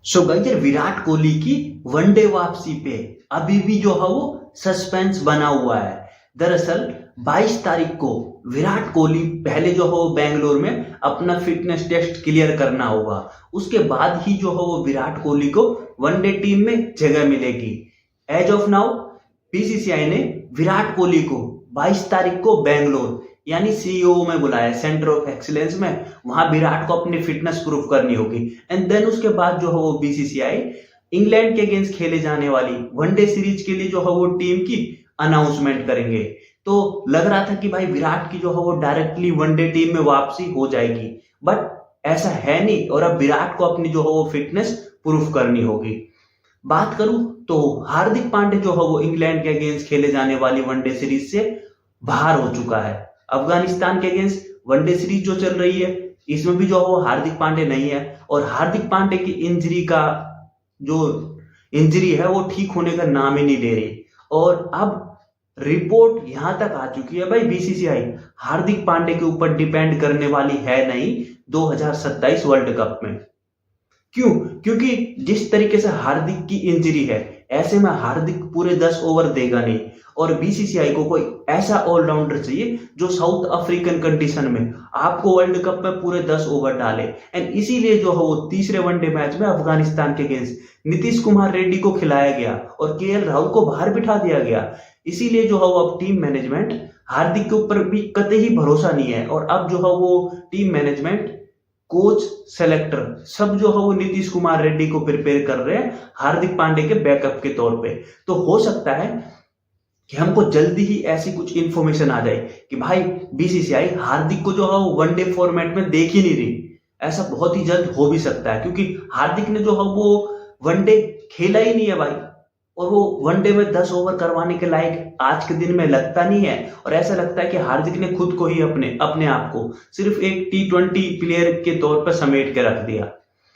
So guys Virat Kohli की one day वापसी पे अभी भी जो है वो सस्पेंस बना हुआ है। दरअसल 22 तारीख को विराट कोहली पहले जो है वो बेंगलोर में अपना फिटनेस टेस्ट क्लियर करना होगा। उसके बाद ही जो है वो विराट कोहली को वनडे टीम में जगह मिलेगी। एज ऑफ नाउ बीसीसीआई ने विराट कोहली को 22 तारीख को बेंगलोर यानी सीईओ में बुलाया, सेंटर ऑफ एक्सीलेंस में। वहां विराट को अपनी फिटनेस प्रूफ करनी होगी एंड देन उसके बाद जो है वो बीसीसीआई इंग्लैंड के अगेंस्ट खेले जाने वाली वनडे सीरीज के लिए जो है वो टीम की अनाउंसमेंट करेंगे। तो लग रहा था कि भाई विराट की जो है वो डायरेक्टली वनडे टीम में वापसी हो जाएगी, बट ऐसा है नहीं और अब विराट को अपनी जो है वो फिटनेस प्रूफ करनी होगी। बात करूं तो हार्दिक पांडे जो है वो इंग्लैंड के अगेंस्ट खेले जाने वाली वनडे सीरीज से बाहर हो चुका है। अफगानिस्तान के अगेंस्ट वनडे सीरीज जो चल रही है इसमें भी जो है वो हार्दिक पांडे नहीं है और हार्दिक पांडे की इंजरी है वो ठीक होने का नाम ही नहीं ले रही। और अब रिपोर्ट यहां तक आ चुकी है भाई बीसीसीआई हार्दिक पांडे के ऊपर डिपेंड करने वाली है नहीं 2027 वर्ल्ड कप में। क्यों? क्योंकि जिस तरीके से हार्दिक की इंजरी है ऐसे में हार्दिक पूरे 10 ओवर देगा नहीं और बीसीसीआई को कोई ऐसा ऑलराउंडर चाहिए जो साउथ अफ्रीकन कंडीशन में आपको वर्ल्ड कप में पूरे 10 ओवर डाले। एंड इसीलिए जो है वो तीसरे वनडे मैच में अफगानिस्तान के अगेंस्ट नीतीश कुमार रेड्डी को खिलाया गया और केएल राहुल को बाहर बिठा दिया गया। इसीलिए जो है वो अब टीम मैनेजमेंट हार्दिक के ऊपर भी कतई भरोसा नहीं है और अब जो है वो टीम मैनेजमेंट, कोच, सेलेक्टर सब जो है वो नीतीश कुमार रेड्डी को प्रिपेयर कर रहे हैं हार्दिक पांडे के बैकअप के तौर पे। तो हो सकता है कि हमको जल्दी ही ऐसी कुछ इंफॉर्मेशन आ जाए कि भाई बीसीसीआई हार्दिक को जो है वो वनडे फॉर्मेट में देख ही नहीं रही। ऐसा बहुत ही जल्द हो भी सकता है क्योंकि हार्दिक ने जो है वो वनडे खेला ही नहीं है भाई और वो वनडे में 10 ओवर करवाने के लायक आज के दिन में लगता नहीं है। और ऐसा लगता है कि हार्दिक ने खुद को ही अपने आप को सिर्फ एक T20 प्लेयर के तौर पर समेट के रख दिया।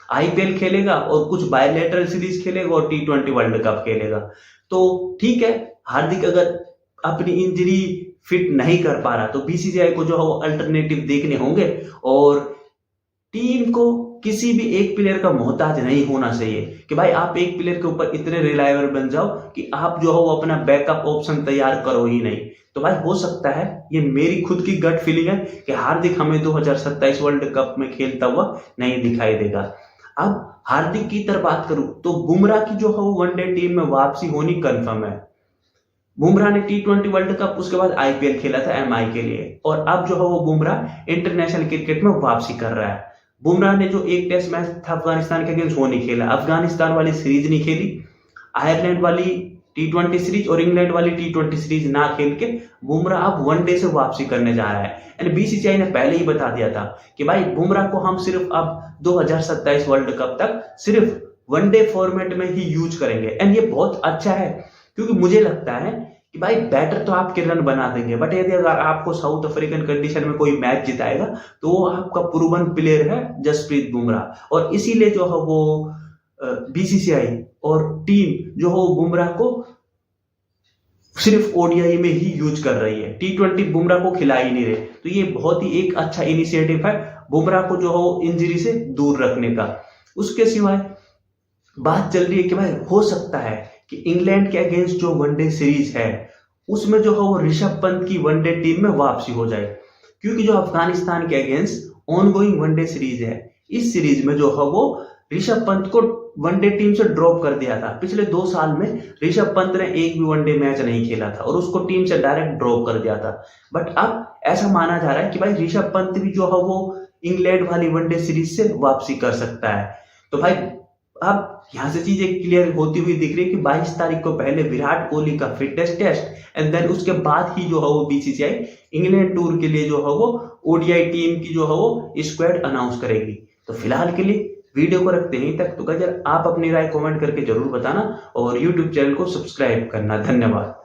आईपीएल खेलेगा और कुछ बायलैटरल सीरीज खेलेगा और T20 वर्ल्ड कप खेलेगा। तो ठीक है, हार्दिक अगर अपनी इंजरी फिट नहीं कर पा रहा तो बीसीसीआई को जो है वो अल्टरनेटिव देखने होंगे और टीम को किसी भी एक प्लेयर का मोहताज नहीं होना चाहिए कि भाई आप एक प्लेयर के ऊपर इतने रिलायबल बन जाओ कि आप जो है वो अपना बैकअप ऑप्शन तैयार करो ही नहीं। तो भाई हो सकता है, ये मेरी खुद की गट फीलिंग है कि हार्दिक हमें 2027 वर्ल्ड कप में खेलता हुआ नहीं दिखाई देगा। अब हार्दिक की तरफ बात करूं तो बुमराह की जो है वो वनडे टीम में वापसी होनी कंफर्म है। बुमराह ने T20 वर्ल्ड कप उसके बाद आईपीएल खेला था एमआई के लिए और अब जो है वो बुमराह इंटरनेशनल क्रिकेट में वापसी कर रहा है। बुमराह ने जो एक टेस्ट मैच था अफगानिस्तान के अगेंस्ट वो नहीं खेला, अफगानिस्तान वाली सीरीज नहीं खेली, आयरलैंड वाली T20 सीरीज और इंग्लैंड वाली T20 सीरीज ना खेल के बुमराह अब वनडे से वापसी करने जा रहा है। एंड बीसीसीआई ने पहले ही बता दिया था कि भाई बुमराह को हम सिर्फ अब 2027 वर्ल्ड कप तक सिर्फ वनडे फॉर्मेट में ही यूज करेंगे। एंड ये बहुत अच्छा है क्योंकि मुझे लगता है कि भाई बैटर तो आपके रन बना देंगे बट यदि अगर आपको साउथ अफ्रीकन कंडीशन में कोई मैच जिताएगा तो वो आपका प्रूवन प्लेयर है जसप्रीत बुमराह। और इसीलिए जो है वो बीसीसीआई और टीम जो है वो बुमराह को सिर्फ ओडीआई में ही यूज कर रही है, T20 बुमराह को खिला ही नहीं रहे। तो ये बहुत ही एक अच्छा इनिशिएटिव है बुमराह को जो है वो इंजरी से दूर रखने का। उसके सिवाय बात चल रही है कि भाई हो सकता है कि इंग्लैंड के अगेंस्ट जो वनडे सीरीज है उसमें जो है वो ऋषभ पंत की वनडे टीम में वापसी हो जाए क्योंकि जो अफगानिस्तान के अगेंस्ट ऑनगोइंग वनडे सीरीज है इस सीरीज में जो है वो ऋषभ पंत को वनडे टीम से ड्रॉप कर दिया था। पिछले 2 साल में ऋषभ पंत ने एक भी वनडे मैच नहीं खेला था और उसको टीम से डायरेक्ट ड्रॉप कर दिया था। बट अब ऐसा माना जा रहा है कि भाई ऋषभ पंत भी जो है वो इंग्लैंड वाली वनडे सीरीज से वापसी कर सकता है। तो भाई अब यहां से चीजें क्लियर होती हुई दिख रही है कि 22 तारीख को पहले विराट कोहली का फिटनेस टेस्ट एंड देन उसके बाद ही जो है वो बीसीसीआई इंग्लैंड टूर के लिए जो है वो ओडीआई टीम की जो है वो स्क्वाड अनाउंस करेगी। तो फिलहाल के लिए वीडियो को रखते हैं तक। तो अगर आप अपनी राय कमेंट करके जरूर बताना और यूट्यूब चैनल को सब्सक्राइब करना। धन्यवाद।